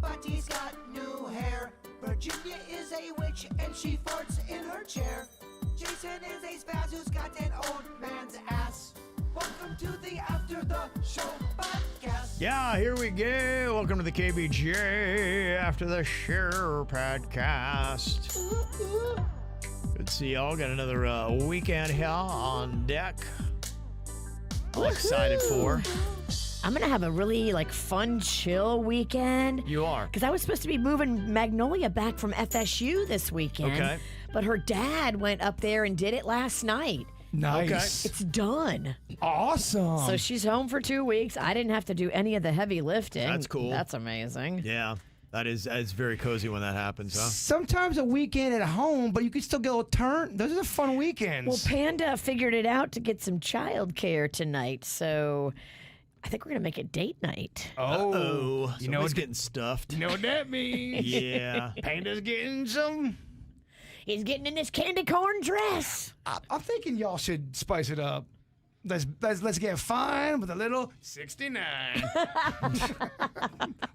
but he's got new hair. Virginia is a witch and she farts in her chair. Jason is a spaz who's got an old man's ass. Welcome to the After the Show podcast. Yeah, here we go. Welcome to the KVJ After the Show podcast. Good to see y'all. Got another weekend here on deck. I'm excited for. I'm going to have a really fun, chill weekend. You are. Because I was supposed to be moving Magnolia back from FSU this weekend. Okay. But her dad went up there and did it last night. Nice. It's done. Awesome. So she's home for 2 weeks. I didn't have to do any of the heavy lifting. That's cool. That's amazing. Yeah, that's very cozy when that happens, huh? Sometimes a weekend at home, but you can still go turn. Those are fun weekends. Well, Panda figured it out to get some childcare tonight, so I think we're going to make it date night. Oh, you know it's what getting stuffed. You know what that means? Yeah. Panda's getting some. He's getting in his candy corn dress. I'm thinking y'all should spice it up. Let's get fine with a little 69.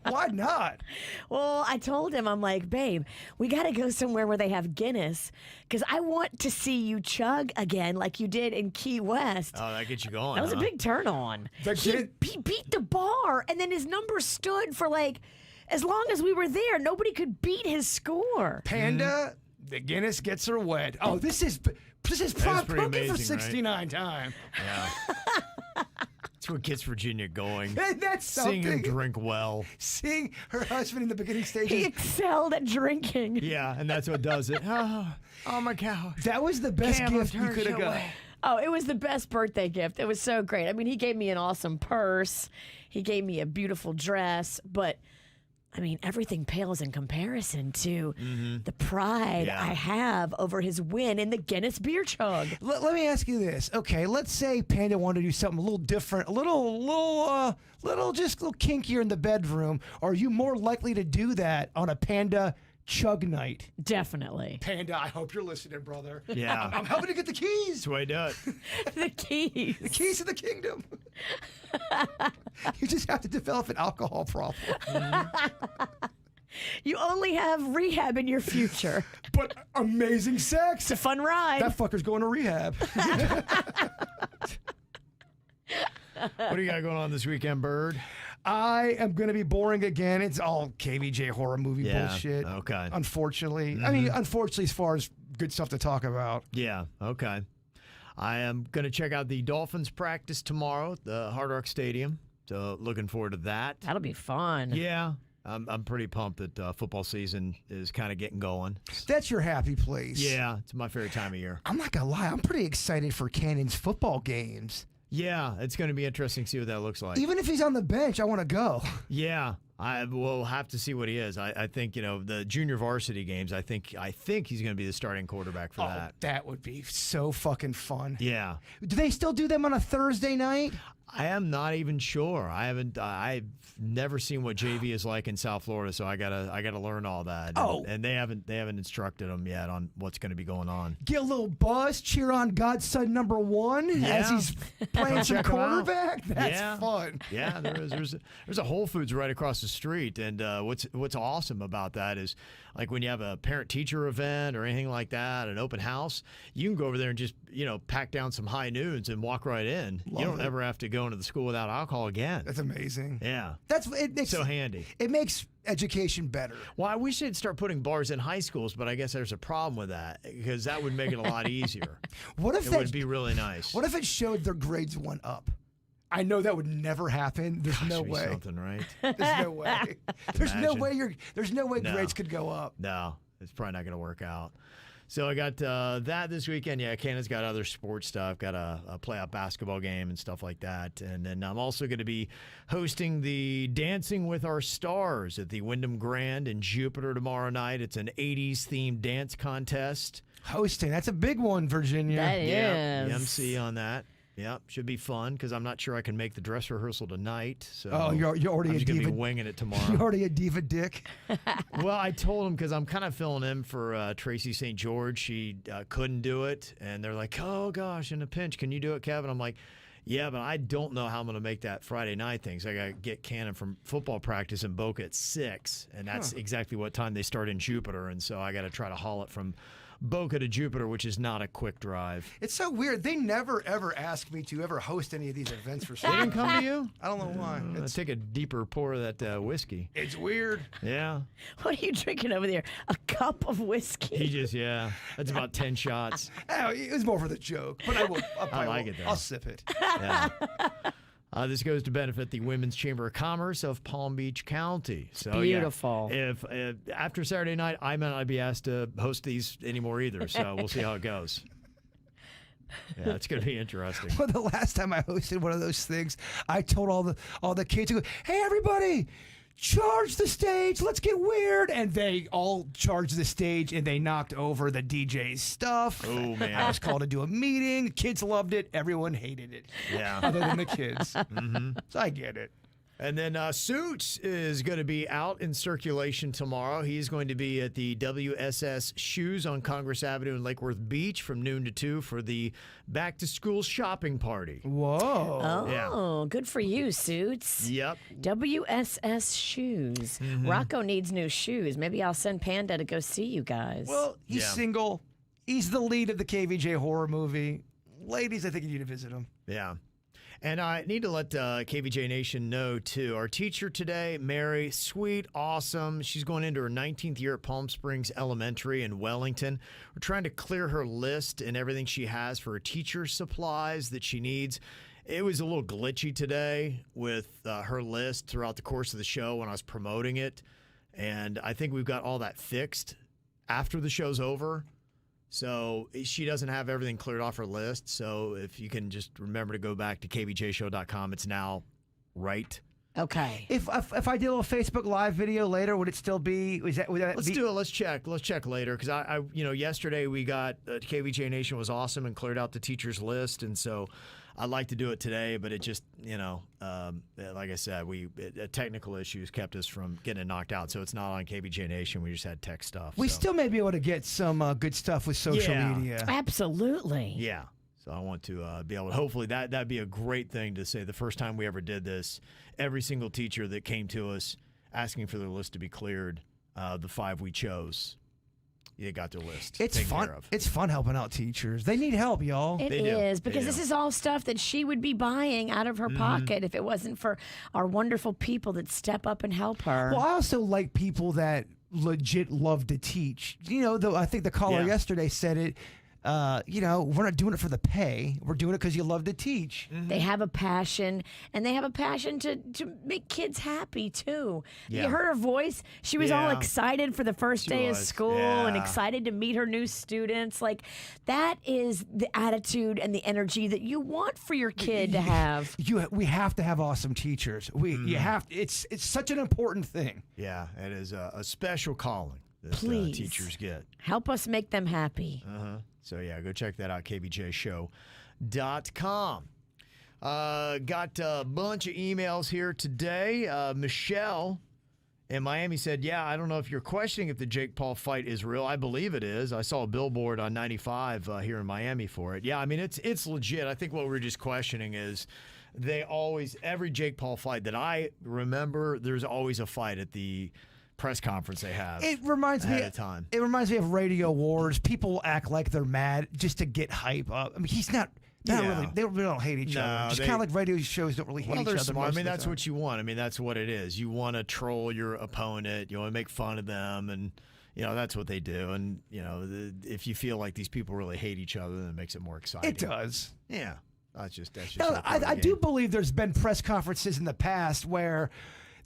Why not? Well, I told him, I'm like, babe, we got to go somewhere where they have Guinness because I want to see you chug again like you did in Key West. Oh, that gets you going. That was a big turn on. He beat the bar, and then his number stood for as long as we were there. Nobody could beat his score. Panda, the Guinness gets her wet. Oh, this is prime pretty cooking for amazing, 69 time. Yeah. That's what gets Virginia going. That's Seeing her something. drink well. Seeing her husband in the beginning He stages. excelled at drinking. Yeah, and that's what does it. Oh my God. That was the best Camera gift you turns could have you got. away. Oh, it was the best birthday gift. It was so great. I mean, he gave me an awesome purse. He gave me a beautiful dress, but I mean, everything pales in comparison to the pride Yeah. I have over his win in the Guinness beer chug. Let me ask you this. Okay, let's say Panda wanted to do something a little different, a little kinkier in the bedroom. Are you more likely to do that on a Panda chug night? Definitely. Panda, I hope you're listening, brother. Yeah. I'm helping to get the keys. That's the way I do it. The keys. The keys to the kingdom. You just have to develop an alcohol problem. You only have rehab in your future. But amazing sex. It's a fun ride. That fucker's going to rehab. What do you got going on this weekend, Bird? I am going to be boring again. It's all KVJ horror movie bullshit. Okay. Unfortunately. I mean, unfortunately, as far as good stuff to talk about. Yeah, okay. I am going to check out the Dolphins practice tomorrow at the Hard Rock Stadium. So looking forward to that. That'll be fun. Yeah, I'm pretty pumped that football season is kind of getting going. That's your happy place. Yeah, it's my favorite time of year. I'm not going to lie. I'm pretty excited for Cannon's football games. Yeah, it's going to be interesting to see what that looks like. Even if he's on the bench, I want to go. Yeah, I will have to see what he is. I think, the junior varsity games, I think he's going to be the starting quarterback for that. That would be so fucking fun. Yeah. Do they still do them on a Thursday night? I am not even sure. I've never seen what JV is like in South Florida, so I gotta learn all that. And they haven't instructed them yet on what's going to be going on. Get a little buzz, cheer on God's son number one as he's playing some Check 'em out. quarterback. That's fun. Yeah, there's a Whole Foods right across the street, and what's awesome about that is like when you have a parent-teacher event or anything like that, an open house, you can go over there and just pack down some high noons and walk right in. You don't ever have to go into the school without alcohol again. That's amazing. Yeah, It makes so handy. It makes education better. Well, I wish they'd start putting bars in high schools, but I guess there's a problem with that because that would make it a lot easier. What if it would be really nice? What if it showed their grades went up? I know that would never happen. There's no Should be way. something, right? There's no way. There's no way No. grades could go up. No, it's probably not going to work out. So I got that this weekend. Yeah, Canada's got other sports stuff. Got a playoff basketball game and stuff like that. And then I'm also going to be hosting the Dancing with Our Stars at the Wyndham Grand in Jupiter tomorrow night. It's an 80s themed dance contest. Hosting, that's a big one, Virginia. That Yeah, is. the MC on that. Yeah, should be fun because I'm not sure I can make the dress rehearsal tonight. So Oh, you're already I'm a just gonna diva. be winging it tomorrow. You're already a diva dick. Well, I told him because I'm kind of filling in for Tracy St. George. She couldn't do it, and they're like, "Oh gosh, in a pinch, can you do it, Kevin?" I'm like, Yeah, but I don't know how I'm going to make that Friday night thing. So I got to get Cannon from football practice in Boca at 6, and that's exactly what time they start in Jupiter. And so I got to try to haul it from Boca to Jupiter, which is not a quick drive. It's so weird. They never, ever ask me to ever host any of these events for They didn't come to you? I don't know why. Take a deeper pour of that whiskey. It's weird. Yeah. What are you drinking over there? A cup of whiskey? He just, that's about 10 shots. Oh, it was more for the joke, but I like it, though. I'll sip it. Yeah. This goes to benefit the Women's Chamber of Commerce of Palm Beach County. So Beautiful. Yeah, if after Saturday night, I might not be asked to host these anymore either. So we'll see how it goes. Yeah, it's going to be interesting. Well, the last time I hosted one of those things, I told all the kids, "Hey, everybody, charge the stage. Let's get weird." And they all charged the stage, and they knocked over the DJ's stuff. Oh, man. I was called to do a meeting. Kids loved it. Everyone hated it. Yeah. Other than the kids. So I get it. And then Suits is going to be out in circulation tomorrow. He's going to be at the WSS Shoes on Congress Avenue in Lake Worth Beach from noon to 2 for the back-to-school shopping party. Whoa. Oh, Yeah. good for you, Suits. Yep. WSS Shoes. Rocco needs new shoes. Maybe I'll send Panda to go see you guys. Well, he's Yeah. single. He's the lead of the KVJ horror movie. Ladies, I think you need to visit him. Yeah. And I need to let KVJ Nation know, too. Our teacher today, Mary, sweet, awesome. She's going into her 19th year at Palm Springs Elementary in Wellington. We're trying to clear her list and everything she has for her teacher supplies that she needs. It was a little glitchy today with her list throughout the course of the show when I was promoting it. And I think we've got all that fixed after the show's over. So she doesn't have everything cleared off her list. So if you can just remember to go back to kvjshow.com, it's now right. Okay. If I did a little Facebook Live video later, would it still be? Would that Let's be? do it. Let's check later because I yesterday we got KVJ Nation was awesome and cleared out the teacher's list, and so I'd like to do it today, but it just like I said, technical issues kept us from getting it knocked out, so it's not on KVJ Nation. We just had tech stuff. We so. still may be able to get some good stuff with social Yeah. media. Absolutely. Yeah. So I want to be able to, hopefully that'd be a great thing to say the first time we ever did this, every single teacher that came to us asking for their list to be cleared, the 5 we chose, they got their list It's taken fun. care of. It's fun helping out teachers. They need help, y'all. It They do. is They because do. this is all stuff that she would be buying out of her pocket if it wasn't for our wonderful people that step up and help her. Well, I also like people that legit love to teach. Though I think the caller Yeah. yesterday said it. We're not doing it for the pay. We're doing it because you love to teach. They have a passion, and they have a passion to make kids happy, too. Yeah. You heard her voice. She was all Yeah. excited for the first She day of was. school and Yeah. excited to meet her new students. Like, that is the attitude and the energy that you want for your kid to have. We have to have awesome teachers. You have. It's such an important thing. Yeah, it is a special calling that Please. teachers get. Help us make them happy. So, yeah, go check that out, kvjshow.com. Got a bunch of emails here today. Michelle in Miami said, yeah, I don't know if you're questioning if the Jake Paul fight is real. I believe it is. I saw a billboard on 95 here in Miami for it. Yeah, I mean, it's legit. I think what we're just questioning is every Jake Paul fight that I remember, there's always a fight at the press conference they have. It reminds me ahead of time. It reminds me of Radio Wars. People act like they're mad just to get hype up. I mean, he's not Yeah. really. They really don't hate each No, other. Just they- kind of like radio shows don't really hate Well, each they're other. smart. I most mean, of the that's time. what you want. I mean, that's what it is. You want to troll your opponent. You want to make fun of them, and that's what they do. And if you feel like these people really hate each other, then it makes it more exciting. It does. Yeah, that's just. No, all part of the I do game. believe there's been press conferences in the past where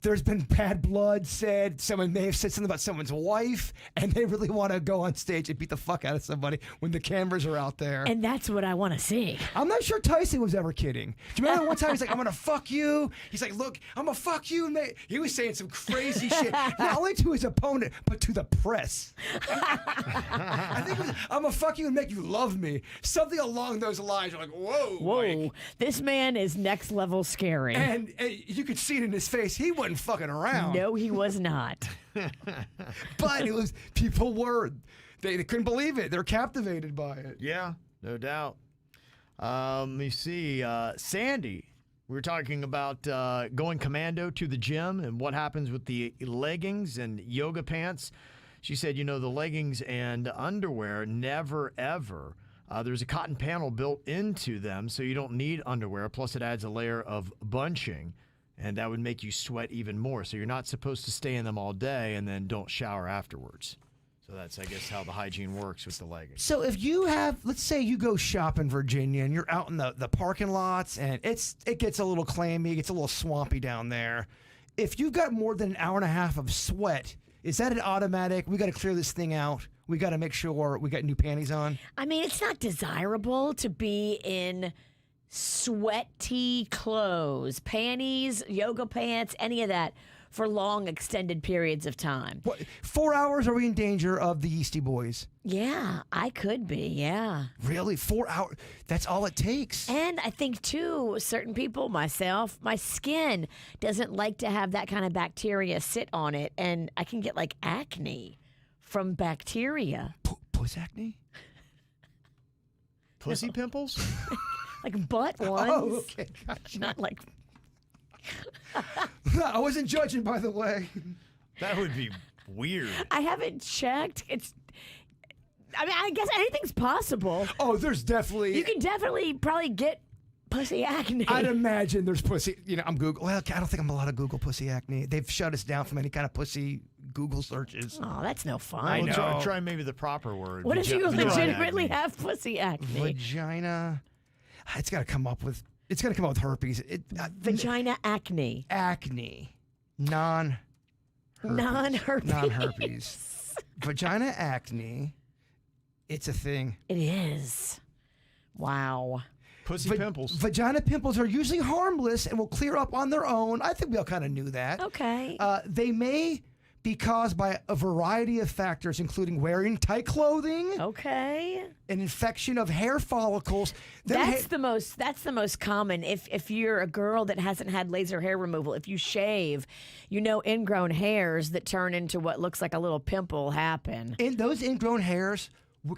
there's been bad blood said. Someone may have said something about someone's wife, and they really want to go on stage and beat the fuck out of somebody when the cameras are out there. And that's what I want to see. I'm not sure Tyson was ever kidding. Do you remember one time he's like, I'm going to fuck you? He's like, look, I'm going to fuck you. Mate. He was saying some crazy shit, not only to his opponent, but to the press. I think it was, I'm going to fuck you and make you love me. Something along those lines. You're like, whoa. Whoa, Mike. this man is next level scary. And you could see it in his face. He wasn't fucking around. No, he was not. But it was, people were, they couldn't believe it. They're captivated by it. Yeah, no doubt. Let me see. Sandy, we were talking about going commando to the gym and what happens with the leggings and yoga pants. She said, the leggings and underwear never, ever. There's a cotton panel built into them, so you don't need underwear. Plus, it adds a layer of bunching, and that would make you sweat even more. So you're not supposed to stay in them all day and then don't shower afterwards. So that's, I guess, how the hygiene works with the leggings. So if you have, let's say you go shop in Virginia and you're out in the parking lots and it gets a little clammy, it gets a little swampy down there. If you've got more than an hour and a half of sweat, is that an automatic? We got to clear this thing out. We got to make sure we got new panties on. I mean, it's not desirable to be in sweaty clothes, panties, yoga pants, any of that for long extended periods of time. What, 4 hours, are we in danger of the Yeasty Boys? Yeah, I could be, yeah. Really? 4 hours? That's all it takes? And I think, too, certain people, myself, my skin doesn't like to have that kind of bacteria sit on it, and I can get, like, acne from bacteria. Puss acne? Pussy pimples? Like butt ones. Oh, okay. Gotcha. Not like... I wasn't judging, by the way. That would be weird. I haven't checked. I guess anything's possible. Oh, there's definitely... You can definitely probably get pussy acne. I'd imagine there's pussy... I'm Google... Well, I don't think I'm allowed to Google pussy acne. They've shut us down from any kind of pussy Google searches. Oh, that's no fun. I know. Try maybe the proper word. What if you Vagina legitimately acne. have pussy acne? Vagina... It's got to come up with... It's going to come up with herpes. Vagina acne. Acne. Non-herpes. Non-herpes. Vagina acne. It's a thing. It is. Wow. Pussy pimples. Vagina pimples are usually harmless and will clear up on their own. I think we all kind of knew that. Okay. They may be caused by a variety of factors, including wearing tight clothing, Okay. an infection of hair follicles. That's the most common. If you're a girl that hasn't had laser hair removal, if you shave, ingrown hairs that turn into what looks like a little pimple happen. Those ingrown hairs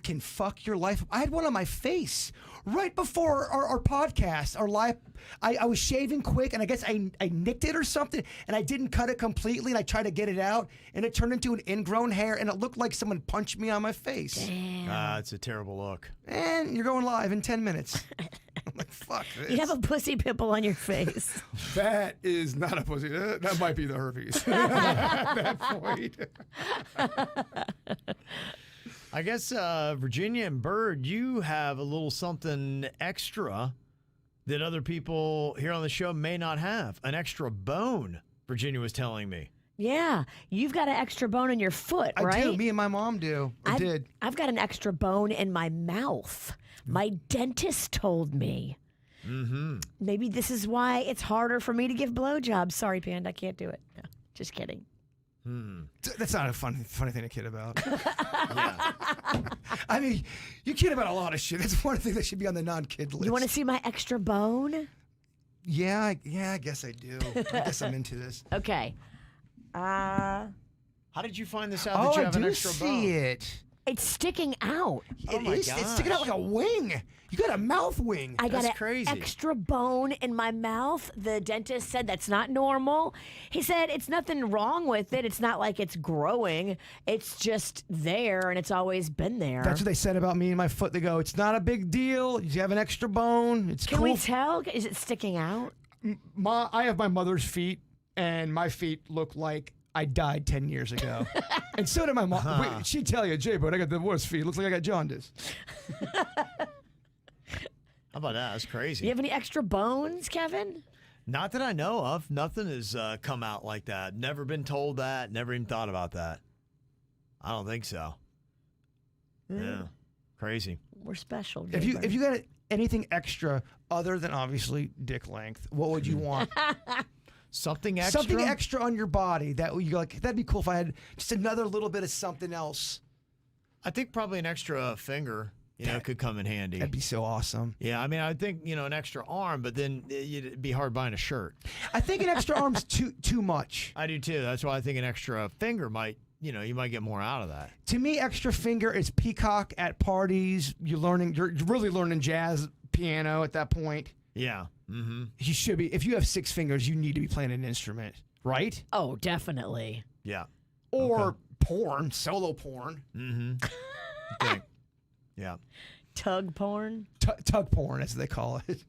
can fuck your life up. I had one on my face right before our podcast, our live. I was shaving quick, and I guess I nicked it or something, and I didn't cut it completely, and I tried to get it out, and it turned into an ingrown hair, and it looked like someone punched me on my face. Damn. It's a terrible look. And you're going live in 10 minutes. I'm like, fuck this. You have a pussy pimple on your face. That is not a pussy. That might be the herpes. At that point. I guess Virginia and Bird, you have a little something extra that other people here on the show may not have. An extra bone, Virginia was telling me. Yeah, you've got an extra bone in your foot, right? I do. Me and my mom do. I've got an extra bone in my mouth. My dentist told me. Mm-hmm. Maybe this is why it's harder for me to give blowjobs. Sorry, Panda, I can't do it. No, just kidding. That's not a funny thing to kid about. Yeah. I mean, you kid about a lot of shit. That's one thing that should be on the non-kid list. You want to see my extra bone? Yeah, I guess I do. I guess I'm into this. Okay. How did you find this out that you have an extra bone? I do see it. It's sticking out. It is. It's sticking out like a wing. You got a mouth wing. I got That's an crazy. extra bone in my mouth. The dentist said that's not normal. He said it's nothing wrong with it. It's not like it's growing. It's just there, and it's always been there. That's what they said about me and my foot. They go, it's not a big deal. You have an extra bone. It's Can cool. we tell? Is it sticking out? I have my mother's feet, and my feet look like I died 10 years ago. And so did my mom. Wait, she'd tell you, Jay, but I got the worst feet. It looks like I got jaundice. How about that? That's crazy. Do you have any extra bones, Kevin? Not that I know of. Nothing has come out like that. Never been told that. Never even thought about that. I don't think so. Yeah. Crazy. We're special. If Jay you got anything extra other than obviously dick length, what would you want? Something extra? Something extra on your body that you like. That'd be cool if I had just another little bit of something else. I think probably an extra finger, could come in handy. That'd be so awesome. Yeah, I mean, I think, an extra arm, but then it'd be hard buying a shirt. I think an extra arm's too much. I do too. That's why I think an extra finger might, you might get more out of that. To me, extra finger is peacock at parties. You're really learning jazz piano at that point. Yeah. Mm-hmm. You should be. If you have 6 fingers, you need to be playing an instrument, right? Oh, definitely. Yeah. Or porn, solo porn. Mm-hmm. Okay. Yeah. Tug porn. Tug porn, as they call it.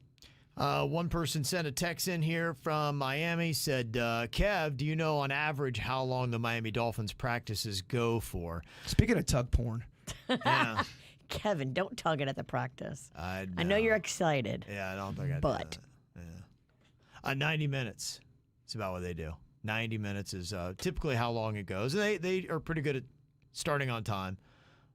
One person sent a text in here from Miami, said, Kev, do you know on average how long the Miami Dolphins practices go for? Speaking of tug porn. Yeah. Kevin, don't tug it at the practice. I know you're excited. Yeah, I don't think I But. do that. Yeah. 90 minutes. That's about what they do. 90 minutes is typically how long it goes. They are pretty good at starting on time.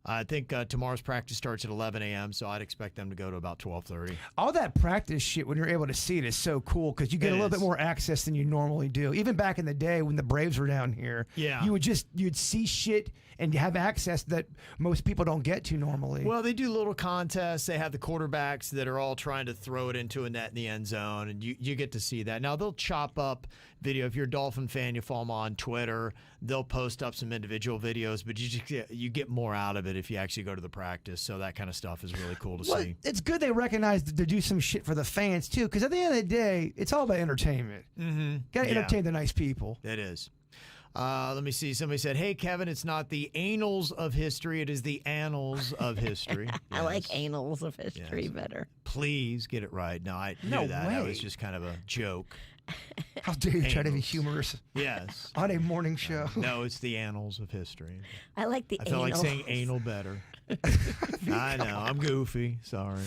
I think tomorrow's practice starts at 11 a.m., so I'd expect them to go to about 12:30. All that practice shit, when you're able to see it, is so cool because you get a little bit more access than you normally do. Even back in the day when the Braves were down here, you'd see shit and you have access that most people don't get to normally. Well, they do little contests. They have the quarterbacks that are all trying to throw it into a net in the end zone, and you get to see that. Now, they'll chop up video. If you're a Dolphin fan, you follow them on Twitter. They'll post up some individual videos, but you get more out of it if you actually go to the practice. So that kind of stuff is really cool to see. It's good they recognize to do some shit for the fans, too, because at the end of the day, it's all about entertainment. Mm-hmm. Got to entertain the nice people. It is. Let me see. Somebody said, hey, Kevin, it's not the annals of history. It is the annals of history. I like annals of history better. Please get it right. No, I knew that. That was just kind of a joke. How dare you try to be humorous? Yes. On a morning show. No, it's the annals of history. I like the I feel like saying anal better. I know. I'm goofy. Sorry.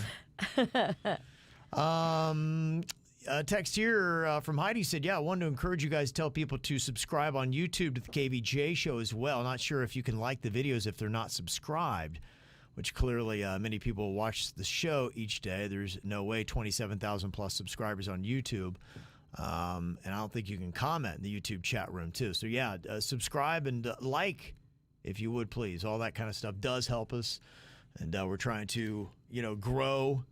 Text here from Heidi said, I wanted to encourage you guys to tell people to subscribe on YouTube to the KVJ show as well. Not sure if you can like the videos if they're not subscribed, which clearly many people watch the show each day. There's no way 27,000 plus subscribers on YouTube. And I don't think you can comment in the YouTube chat room too. So subscribe and like if you would, please. All that kind of stuff does help us. And we're trying to, grow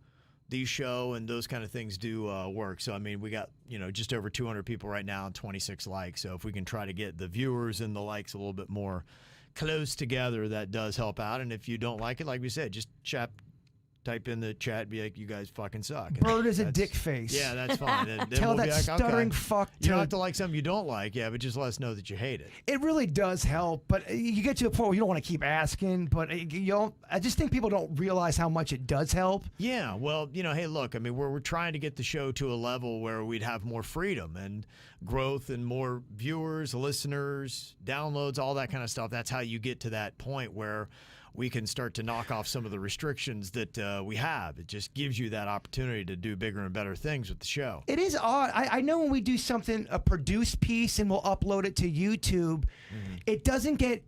the show, and those kind of things do work. So, I mean, we got, just over 200 people right now and 26 likes. So if we can try to get the viewers and the likes a little bit more close together, that does help out. And if you don't like it, like we said, just type in the chat, be like, you guys fucking suck. Bird is a dick face. Yeah, that's fine. Then Tell we'll that be like, stuttering okay. fuck You don't have to like something you don't like, but just let us know that you hate it. It really does help, but you get to a point where you don't want to keep asking, but I just think people don't realize how much it does help. Yeah, well, hey, look, I mean, we're trying to get the show to a level where we'd have more freedom and growth and more viewers, listeners, downloads, all that kind of stuff. That's how you get to that point where we can start to knock off some of the restrictions that we have. It just gives you that opportunity to do bigger and better things with the show. It is odd. I know when we do something, a produced piece, and we'll upload it to YouTube, it doesn't get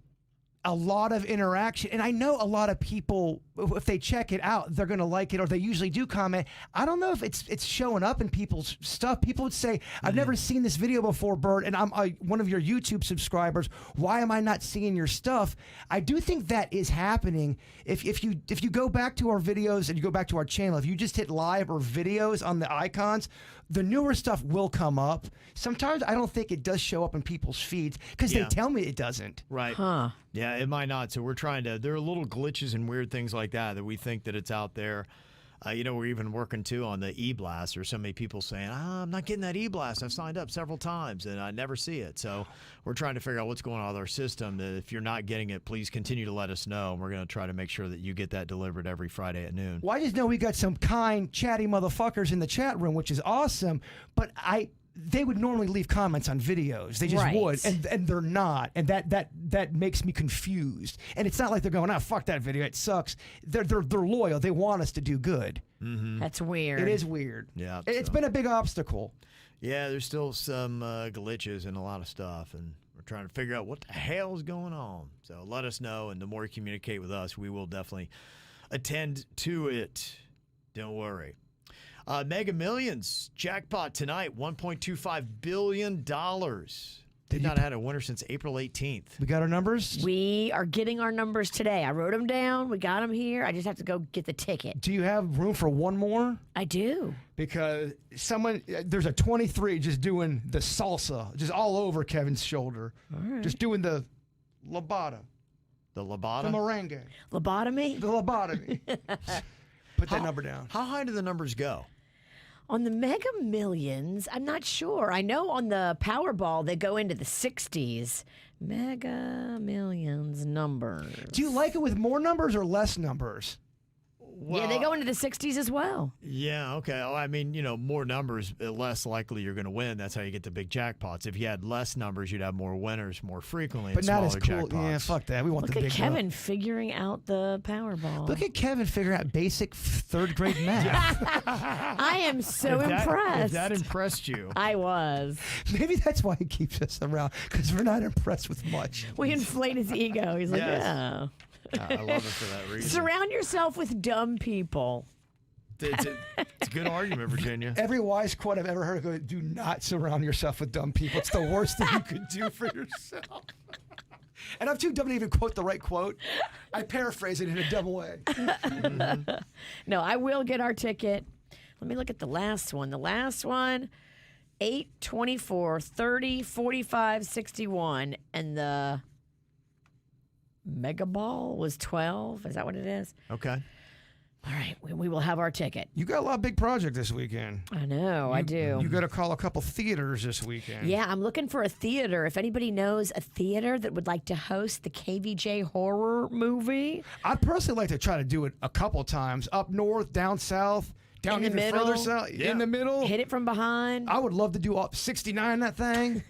a lot of interaction. And I know a lot of people, if they check it out, they're going to like it, or they usually do comment. I don't know if it's showing up in people's stuff. People would say, I've never seen this video before, Bert, and I'm one of your YouTube subscribers. Why am I not seeing your stuff? I do think that is happening. If you go back to our videos and you go back to our channel, if you just hit live or videos on the icons, the newer stuff will come up. Sometimes I don't think it does show up in people's feeds because they tell me it doesn't. Right. Huh. Yeah, it might not. So we're trying to, there are little glitches and weird things like that we think that it's out there. We're even working too on the e-blast. There's so many people saying, I'm not getting that e-blast. I've signed up several times and I never see it. So we're trying to figure out what's going on with our system. That if you're not getting it, please continue to let us know. And we're going to try to make sure that you get that delivered every Friday at noon. Well, I just know we got some kind, chatty motherfuckers in the chat room, which is awesome. But they would normally leave comments on videos. They just would, and they're not, and that makes me confused. And it's not like they're going, fuck that video, it sucks. They're loyal. They want us to do good. Mm-hmm. That's weird. It is weird. Yeah, it's been a big obstacle. Yeah, there's still some glitches and a lot of stuff, and we're trying to figure out what the hell is going on. So let us know, and the more you communicate with us, we will definitely attend to it. Don't worry. Mega Millions jackpot tonight, $1.25 billion. Did not have had a winner since April 18th. We got our numbers? We are getting our numbers today. I wrote them down. We got them here. I just have to go get the ticket. Do you have room for one more? I do. Because there's a 23 just doing the salsa, just all over Kevin's shoulder. All right. Just doing the lambada. The lambada? The merengue. Lobotomy? The lobotomy. Put that number down. How high do the numbers go? On the Mega Millions, I'm not sure. I know on the Powerball, they go into the 60s. Mega Millions numbers. Do you like it with more numbers or less numbers? Yeah, they go into the 60s as well. Yeah, okay. Well, I mean, more numbers, less likely you're going to win. That's how you get the big jackpots. If you had less numbers, you'd have more winners more frequently. But not as cool. Jackpots. Yeah, fuck that. We want Look the at big Kevin figuring out the Powerball. Look at Kevin figuring out basic third grade math. I am so impressed. If that impressed you. I was. Maybe that's why he keeps us around, because we're not impressed with much. We inflate his ego. He's like, Yes. yeah. I love it for that reason. Surround yourself with dumb people. It's a good argument, Virginia. Every wise quote I've ever heard go, do not surround yourself with dumb people. It's the worst thing you could do for yourself. And I'm too dumb to even quote the right quote. I paraphrase it in a dumb way. No, I will get our ticket. Let me look at the last one. The last one, 8, 24, 30, 45, 61. And the Mega Ball was 12. Is that what it is? Okay. All right, we will have our ticket. You got a lot of big projects this weekend. I know, I do. You got to call a couple theaters this weekend. Yeah, I'm looking for a theater. If anybody knows a theater that would like to host the KVJ horror movie. I'd personally like to try to do it a couple times. Up north, down south, down In the even further middle. south, Yeah. in the middle. Hit it from behind. I would love to do up 69 that thing.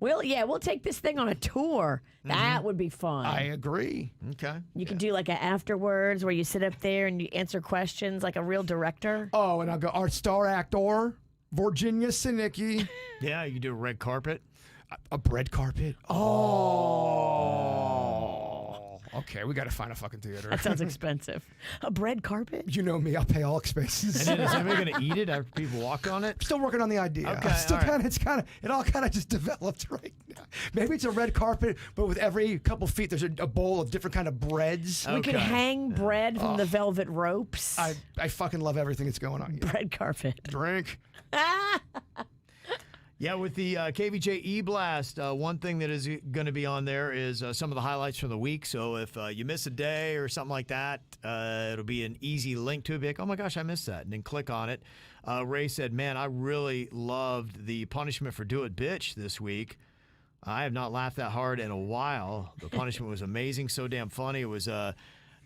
We'll take this thing on a tour. That would be fun. I agree. Okay. You can do like a afterwards where you sit up there and you answer questions like a real director. Oh, and I'll go our star actor, Virginia Sinicki. Yeah, you can do a red carpet. A bread carpet. Oh. Okay, we got to find a fucking theater. That sounds expensive. A bread carpet? You know me, I'll pay all expenses. And then is anybody going to eat it after people walk on it? Still working on the idea. Okay, Still all right. it all kind of just developed right now. Maybe it's a red carpet, but with every couple feet, there's a bowl of different kind of breads. We could Okay. hang bread from the velvet ropes. I fucking love everything that's going on. Bread carpet. Drink. Yeah, with the KVJ E-Blast, one thing that is going to be on there is some of the highlights from the week. So if you miss a day or something like that, it'll be an easy link to it. Be like, oh my gosh, I missed that. And then click on it. Ray said, man, I really loved the punishment for Do It Bitch this week. I have not laughed that hard in a while. The punishment was amazing, so damn funny. It was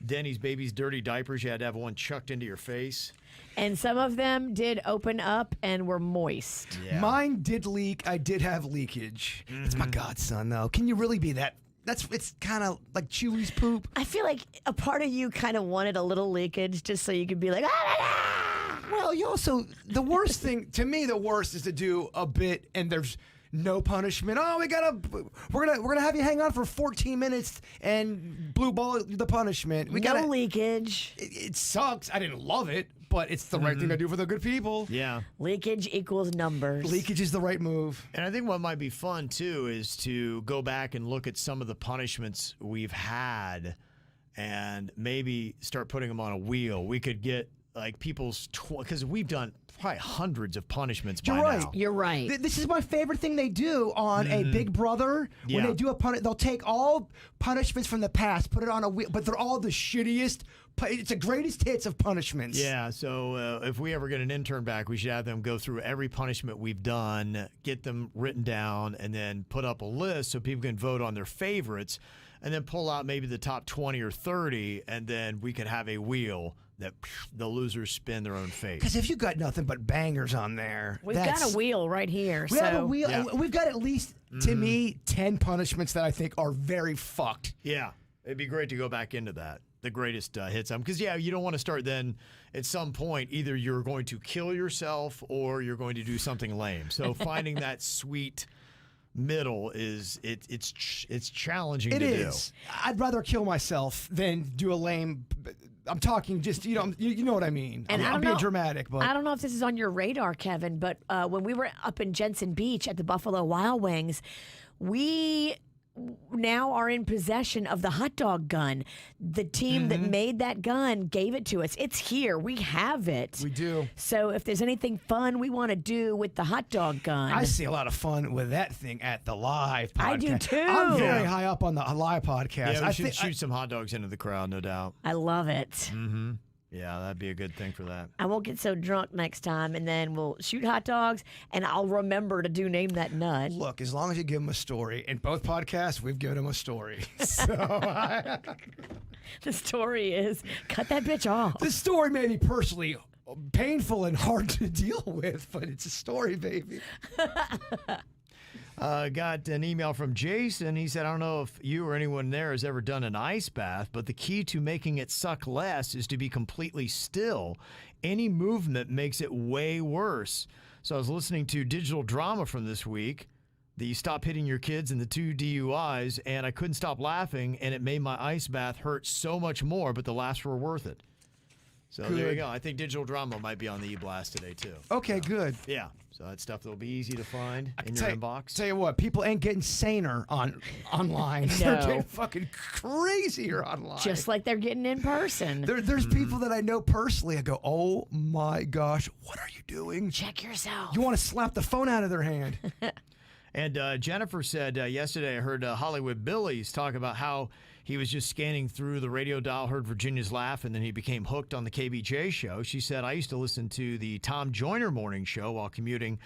Denny's baby's dirty diapers. You had to have one chucked into your face. And some of them did open up and were moist. Yeah. Mine did leak. I did have leakage. It's my godson, though. Can you really be that? It's kind of like Chewy's poop. I feel like a part of you kind of wanted a little leakage just so you could be like, ah! Well, you also, the worst thing, to me, the worst is to do a bit and there's no punishment. Oh, we're gonna have you hang on for 14 minutes and blue ball the punishment. No leakage. It sucks. I didn't love it, but it's the right thing to do for the good people. Yeah. Leakage equals numbers. Leakage is the right move. And I think what might be fun, too, is to go back and look at some of the punishments we've had and maybe start putting them on a wheel. We could get, like, people's... Because we've done probably hundreds of punishments by You're right. now. You're right. This is my favorite thing they do on a Big Brother. When Yeah. they do they'll take all punishments from the past, put it on a wheel, but they're all the shittiest. It's the greatest hits of punishments. Yeah, so if we ever get an intern back, we should have them go through every punishment we've done, get them written down, and then put up a list so people can vote on their favorites, and then pull out maybe the top 20 or 30, and then we could have a wheel that the losers spin their own fate. Because if you got nothing but bangers on there, We've got a wheel right here. We have a wheel. Yeah. We've got at least, to me, 10 punishments that I think are very fucked. Yeah, it'd be great to go back into that. The greatest hits. Because, yeah, you don't want to start then at some point. Either you're going to kill yourself or you're going to do something lame. So finding that sweet middle it's challenging It to is. I'd rather kill myself than do a lame. I'm talking just, you know what I mean. And I I'm don't being know- dramatic, but I don't know if this is on your radar, Kevin, but when we were up in Jensen Beach at the Buffalo Wild Wings, we now are in possession of the hot dog gun. The team that made that gun gave it to us. It's here. We have it. we do. So if there's anything fun we want to do with the hot dog gun, I see a lot of fun with that thing at the live podcast. I do too. I'm very Yeah. high up on the live podcast. Yeah, we I should think shoot some hot dogs into the crowd, no doubt. I love it. Yeah, that'd be a good thing for that. I won't get so drunk next time, and then we'll shoot hot dogs, and I'll remember to do Name That Nut. Look, as long as you give them a story. In both podcasts, we've given them a story. So The story is, cut that bitch off. this story may be personally painful and hard to deal with, but it's a story, baby. Got an email from Jason. He said, I don't know if you or anyone there has ever done an ice bath, but the key to making it suck less is to be completely still. Any movement makes it way worse. So I was listening to digital drama from this week, the Stop Hitting Your Kids and the 2 DUIs, and I couldn't stop laughing, and it made my ice bath hurt so much more, but the laughs were worth it. So there you Good. go. I think digital drama might be on the e-blast today, too. Okay, good. Yeah. So that's stuff that'll be easy to find in your Tell you- inbox. Tell you what, people ain't getting saner online. They're No. getting fucking crazier online. Just like they're getting in person. There's people that I know personally. I go, oh my gosh, what are you doing? Check yourself. You want to slap the phone out of their hand. And Jennifer said yesterday, I heard Hollywood Billy's talk about how he was just scanning through the radio dial, heard Virginia's laugh, and then he became hooked on the KVJ show. She said, I used to listen to the Tom Joyner morning show while commuting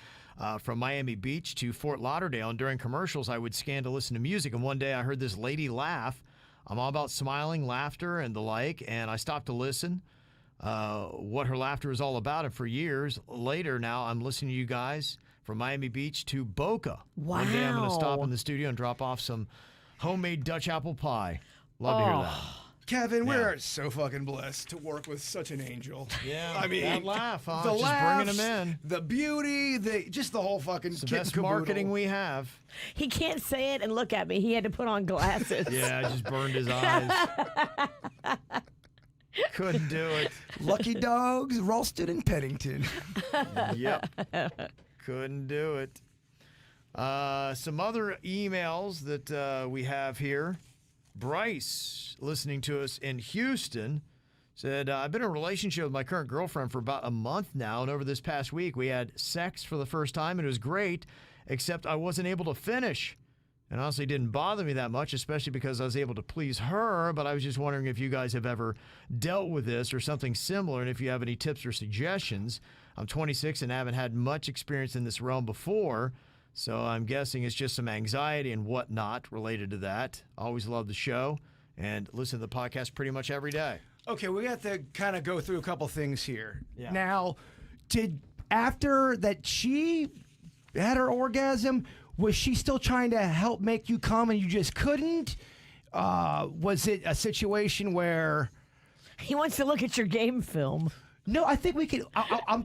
from Miami Beach to Fort Lauderdale. And during commercials, I would scan to listen to music. And one day I heard this lady laugh. I'm all about smiling, laughter, and the like. And I stopped to listen what her laughter is all about. And for years later now, I'm listening to you guys from Miami Beach to Boca. One day I'm going to stop Wow. in the studio and drop off some homemade Dutch apple pie. Love to hear that. Kevin, we Yeah. are so fucking blessed to work with such an angel. Yeah, I mean, that laugh, huh? the Just laughs, bringing them in. the beauty, just the whole fucking It's the kit best and caboodle. marketing we have. He can't say it and look at me. He had to put on glasses. Yeah, just burned his eyes. Couldn't do it. Lucky Dogs, Ralston and Pennington. Yep. Couldn't do it. Some other emails that we have here. Bryce, listening to us in Houston, said, I've been in a relationship with my current girlfriend for about a month now, and over this past week we had sex for the first time, and it was great, except I wasn't able to finish. And honestly, it didn't bother me that much, especially because I was able to please her, but I was just wondering if you guys have ever dealt with this or something similar, and if you have any tips or suggestions. I'm 26 and haven't had much experience in this realm before, so I'm guessing it's just some anxiety and whatnot related to that. Always love the show and listen to the podcast pretty much every day. Okay, we have to kind of go through a couple things here. Yeah. Now, after that she had her orgasm, was she still trying to help make you come and you just couldn't? Was it a situation where... He wants to look at your game film. No, I think we could.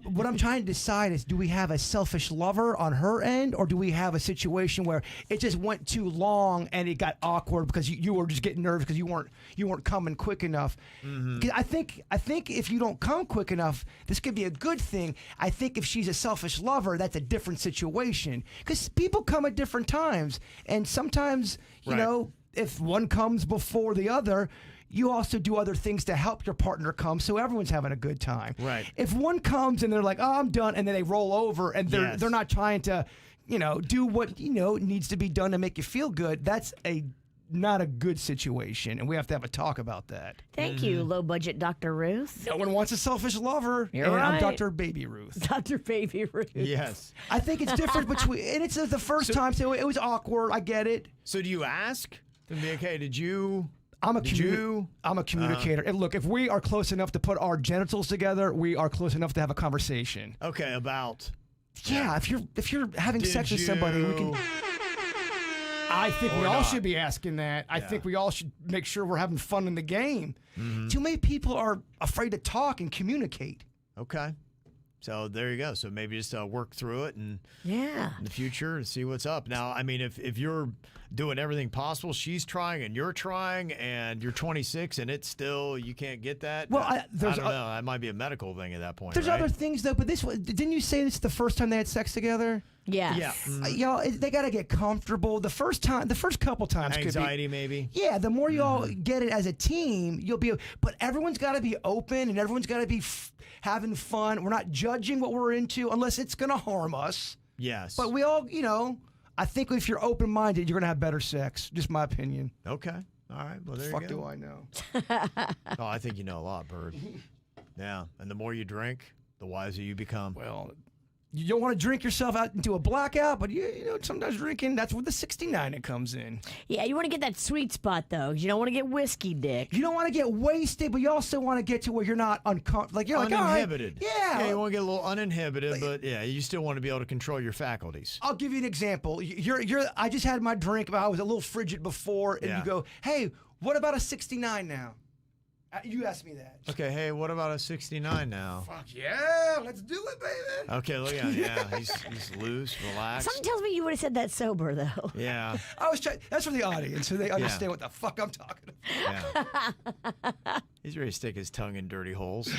What I'm trying to decide is, do we have a selfish lover on her end, or do we have a situation where it just went too long and it got awkward because you were just getting nervous because you weren't coming quick enough? 'Cause I think if you don't come quick enough, this could be a good thing. I think if she's a selfish lover, that's a different situation because people come at different times, and sometimes you Right. know if one comes before the other. You also do other things to help your partner come, so everyone's having a good time. Right. If one comes and they're like, "Oh, I'm done," and then they roll over and Yes. they're not trying to, do what needs to be done to make you feel good. That's not a good situation, and we have to have a talk about that. Thank you, low budget Dr. Ruth. No one wants a selfish lover. You're and I'm right. Dr. Baby Ruth. Dr. Baby Ruth. Yes. I think it's different between, and it's the first time, so it was awkward. I get it. So do you ask? Okay, did you... I'm a Did you? I'm a communicator. And look, if we are close enough to put our genitals together, we are close enough to have a conversation. Okay, about... Yeah, if you're having Did sex with somebody, we can. you- I think we Or all not. should be asking that. I Yeah. think we all should make sure we're having fun in the game. Mm-hmm. Too many people are afraid to talk and communicate. Okay. So there you go. So maybe just work through it and Yeah. in the future and see what's up. Now, I mean, if you're doing everything possible, she's trying and you're trying and you're 26 and it's still, you can't get that. Well, I there's don't a- know. That might be a medical thing at that point. There's right? other things though, but didn't you say this is the first time they had sex together? Yes. Yeah. Y'all, they got to get comfortable. The first couple times Anxiety, could be. maybe. Yeah, the more y'all get it as a team, you'll be. But everyone's got to be open and everyone's got to be having fun. We're not judging what we're into unless it's going to harm us. Yes. But we all, I think if you're open minded, you're going to have better sex. Just my opinion. Okay. All right. Well, there Fuck you do go. I know? Oh, I think you know a lot, Bird. Yeah, and the more you drink, the wiser you become. Well, you don't want to drink yourself out into a blackout, but you know, sometimes drinking, that's where the 69 it comes in. Yeah, you want to get that sweet spot, though. You don't want to get whiskey dick. You don't want to get wasted, but you also want to get to where you're not uncomfortable. Like, you're like, all right, Uninhibited. yeah. You want to get a little uninhibited, but yeah, you still want to be able to control your faculties. I'll give you an example. I just had my drink, but I was a little frigid before, and Yeah. you go, hey, what about a 69 now? You asked me that. Okay, hey, what about a 69 now? Fuck yeah, let's do it, baby. Okay, look at him. Yeah, he's loose, relaxed. Something tells me you would have said that sober, though. Yeah, I was trying. That's for the audience, so they understand what the fuck I'm talking about. yeah. He's ready to stick his tongue in dirty holes.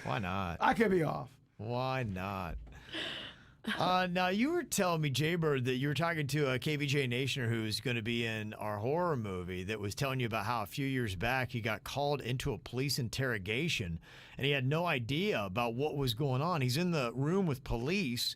Why not? I could be off. Why not? Now, you were telling me, Jaybird, that you were talking to a KVJ Nationer who's going to be in our horror movie that was telling you about how a few years back he got called into a police interrogation and he had no idea about what was going on. He's in the room with police,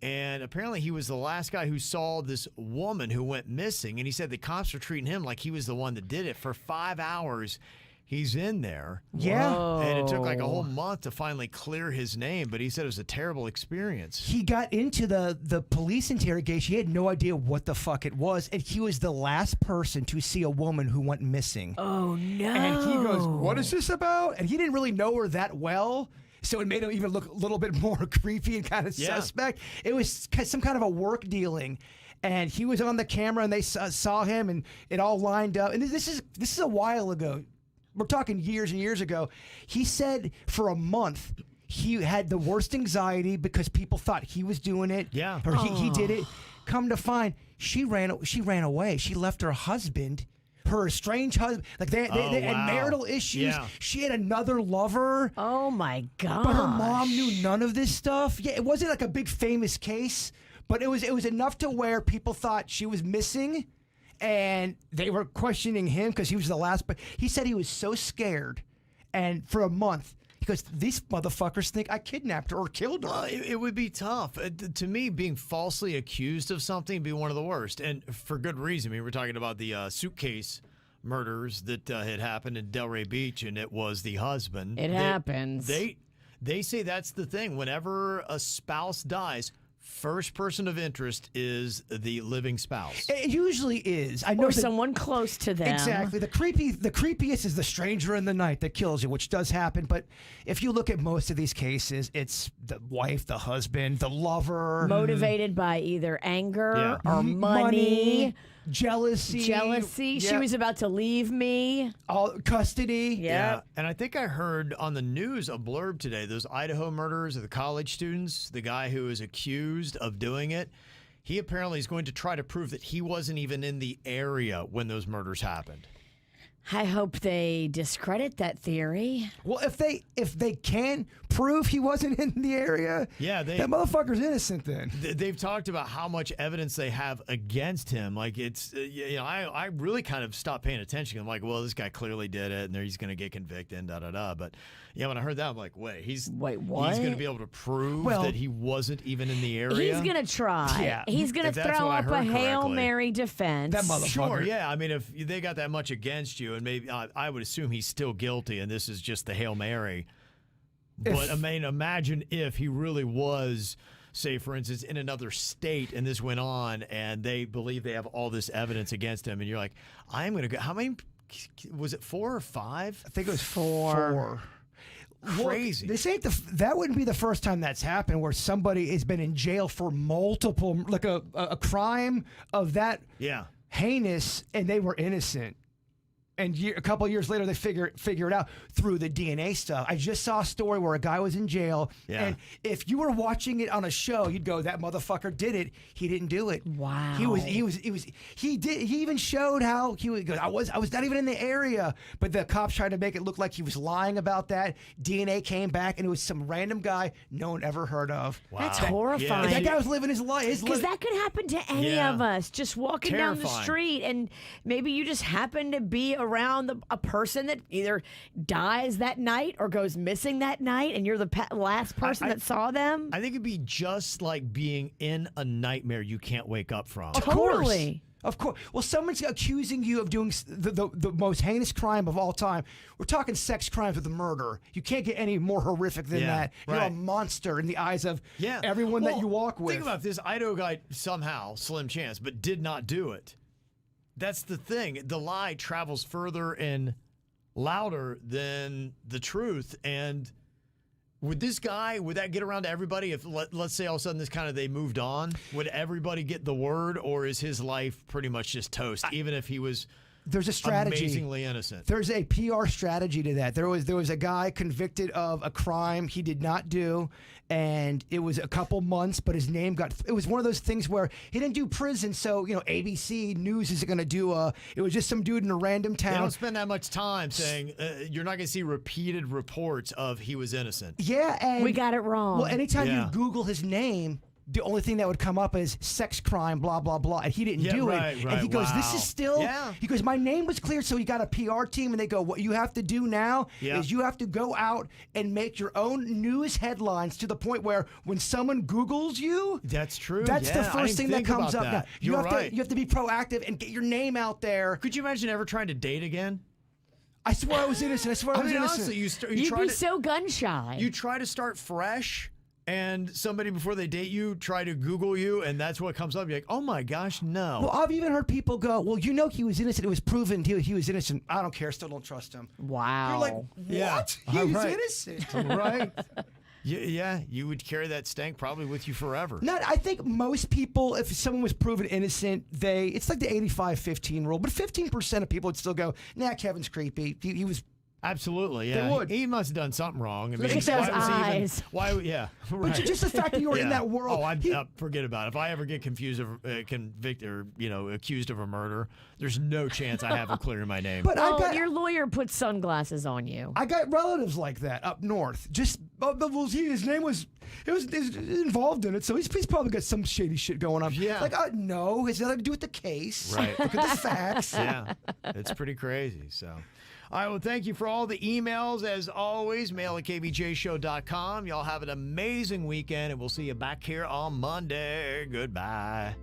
and apparently he was the last guy who saw this woman who went missing, and he said the cops were treating him like he was the one that did it. For 5 hours, he's in there. Yeah. And it took like a whole month to finally clear his name, but he said it was a terrible experience. He got into the police interrogation. He had no idea what the fuck it was, and he was the last person to see a woman who went missing. Oh, no. And he goes, what is this about? And he didn't really know her that well, so it made him even look a little bit more creepy and kind of suspect. It was some kind of a work dealing. And he was on the camera, and they saw him, and it all lined up. And this is a while ago. We're talking years and years ago. He said for a month he had the worst anxiety because people thought he was doing it. Yeah. Or he did it. Come to find, she ran away. She left her husband, her estranged husband. Like they had marital issues. Yeah. She had another lover. Oh, my God. But her mom knew none of this stuff. Yeah, it wasn't like a big famous case, but it was enough to where people thought she was missing. And they were questioning him because he was the last. But he said he was so scared. And for a month, he goes, these motherfuckers think I kidnapped her or killed her. Well, it would be tough. To me, being falsely accused of something would be one of the worst. And for good reason. I mean, we're talking about the suitcase murders that had happened in Delray Beach, and it was the husband. It happens. They say that's the thing. Whenever a spouse dies, first person of interest is the living spouse. It usually is. I know Or someone close to them. Exactly. The creepiest is the stranger in the night that kills you, which does happen. But if you look at most of these cases, it's the wife, the husband, the lover. Motivated by either anger Yeah. or money. Jealousy. Jealousy. She Yeah. was about to leave me. All custody. Yeah. And I think I heard on the news a blurb today, those Idaho murders of the college students, the guy who is accused of doing it, he apparently is going to try to prove that he wasn't even in the area when those murders happened. I hope they discredit that theory. Well, if they can prove he wasn't in the area, Yeah, that motherfucker's innocent then. They've talked about how much evidence they have against him. Like it's, I really kind of stopped paying attention. I'm like, well, this guy clearly did it, and he's going to get convicted, and da. But yeah, when I heard that, I'm like, wait, what? He's going to be able to prove that he wasn't even in the area. He's going to try. Yeah. He's going If to that's throw what I up a heard Hail correctly. Mary defense. That motherfucker. Sure, yeah. I mean, if they got that much against you, and maybe I would assume he's still guilty, and this is just the Hail Mary. But I mean, imagine if he really was, say, for instance, in another state, and this went on, and they believe they have all this evidence against him, and you're like, I'm going to go. How many? Was it 4 or 5? I think it was 4. Crazy. Well, this ain't that wouldn't be the first time that's happened where somebody has been in jail for multiple, like a crime of that heinous, and they were innocent. And a couple of years later, they figure it out through the DNA stuff. I just saw a story where a guy was in jail, and if you were watching it on a show, you'd go, "That motherfucker did it. He didn't do it." Wow. He did. He even showed how he would go. I was not even in the area, but the cops tried to make it look like he was lying about that. DNA came back, and it was some random guy no one ever heard of. Wow. That's horrifying. That guy was living his life. Because that could happen to any of us. Just walking down the Terrifying. street, and maybe you just happen to be around a person that either dies that night or goes missing that night, and you're the last person that saw them. I think it'd be just like being in a nightmare you can't wake up from. Of course. Totally. Of course. Well, someone's accusing you of doing the most heinous crime of all time. We're talking sex crimes with a murder. You can't get any more horrific than that. You're a monster in the eyes of everyone that you walk with. Think about this. Idaho guy somehow, slim chance, but did not do it. That's the thing. The lie travels further and louder than the truth. And would this guy, would that get around to everybody? If let's say all of a sudden they moved on, would everybody get the word, or is his life pretty much just toast, even if he was there's a strategy. Amazingly innocent? There's a PR strategy to that. There was a guy convicted of a crime he did not do, and it was a couple months, but his name it was one of those things where he didn't do prison, so ABC News isn't going to do it was just some dude in a random town. They don't spend that much time saying you're not going to see repeated reports of he was innocent. Yeah, and we got it wrong. Well, anytime you Google his name, the only thing that would come up is sex crime, blah, blah, blah. And he didn't do it. Right, and he goes, this is still, he goes, my name was cleared. So he got a PR team, and they go, what you have to do now is you have to go out and make your own news headlines to the point where when someone Googles you, that's true. That's the first thing that comes up. That. You have to be proactive and get your name out there. Could you imagine ever trying to date again? I swear I was innocent. I swear I was innocent. Honestly, you'd be so gun shy. You try to start fresh, and somebody before they date you try to Google you, and that's what comes up. You're like, oh my gosh, no. Well, I've even heard people go, well, he was innocent. It was proven he was innocent. I don't care. Still don't trust him. Wow. You're like, what? He was innocent. Right. Yeah, you would carry that stank probably with you forever. No, I think most people, if someone was proven innocent, it's like the 85-15 rule, but 15% of people would still go, nah, Kevin's creepy. He was... Absolutely, yeah. They would. He must have done something wrong. I mean, Look at those eyes. Yeah. But just the fact that you were in that world. Oh, forget about it. If I ever get convicted or accused of a murder, there's no chance I have him clearing my name. But your lawyer put sunglasses on you. I got relatives like that up north. His name was involved in it, so he's probably got some shady shit going on. Yeah. Like, no, it has nothing to do with the case. Right. Look at the facts. Yeah, it's pretty crazy. So. All right, well, thank you for all the emails. As always, mail at kvjshow.com. Y'all have an amazing weekend, and we'll see you back here on Monday. Goodbye.